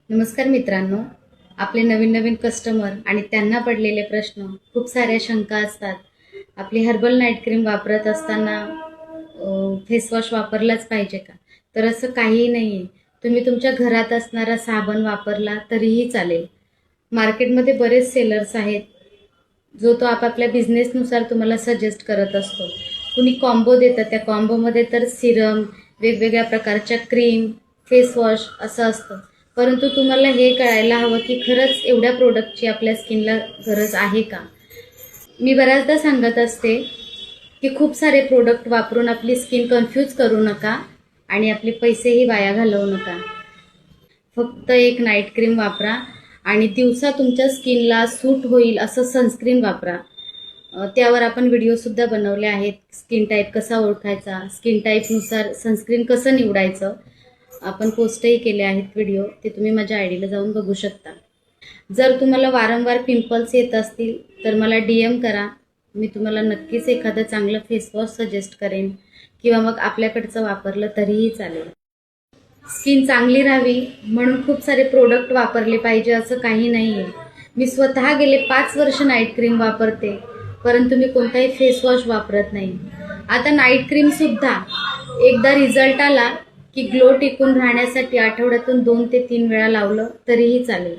नमस्कार मित्रांनो, आपले नवीन नवीन कस्टमर आणि त्यांना पडलेले प्रश्न, खूप साऱ्या शंका असतात. आपली हर्बल नाईट क्रीम वापरत असताना फेसवॉश वापरलाच पाहिजे का? तर असं काहीही नाही आहे. तुम्ही तुमच्या घरात असणारा साबण वापरला तरीही चालेल. मार्केटमध्ये बरेच सेलर्स आहेत, जो तो आपापल्या बिझनेसनुसार तुम्हाला सजेस्ट करत असतो. कुणी कॉम्बो देतं, त्या कॉम्बोमध्ये तर सिरम, वेगवेगळ्या प्रकारच्या क्रीम, फेसवॉश असं असतं. परंतु तुम्हाला हे कळायला हवं की खरंच एवढ्या प्रोडक्टची आपल्या स्किनला गरज आहे का? मी बऱ्याचदा सांगत असते की खूप सारे प्रोडक्ट वापरून आपली स्किन कन्फ्यूज करू नका आणि आपले पैसेही वाया घालवू नका. फक्त एक नाईट क्रीम वापरा आणि दिवसा तुमच्या स्किनला सूट होईल असं सनस्क्रीन वापरा. त्यावर आपण व्हिडिओसुद्धा बनवले आहेत. स्किन टाईप कसा ओळखायचा, स्किन टाईपनुसार सनस्क्रीन कसं निवडायचं, आपण पोस्टही केले आहेत व्हिडिओ, ते तुम्ही माझ्या आयडीला जाऊन बघू शकता. जर तुम्हाला वारंवार पिंपल्स येत असतील तर मला DM करा. मी तुम्हाला नक्कीच एखादं चांगलं फेसवॉश सजेस्ट करेन किंवा मग आपल्याकडचं वापरलं तरीही चालेल. स्किन चांगली राहावी म्हणून खूप सारे प्रोडक्ट वापरले पाहिजे असं काही नाही आहे. मी स्वतः गेले 5 वर्ष नाईट क्रीम वापरते, परंतु मी कोणताही फेसवॉश वापरत नाही. आता नाईट क्रीमसुद्धा एकदा रिझल्ट आला की ग्लो टिकून राहण्यासाठी आठवड्यातून 2 ते 3 वेळा लावलं तरीही चालेल.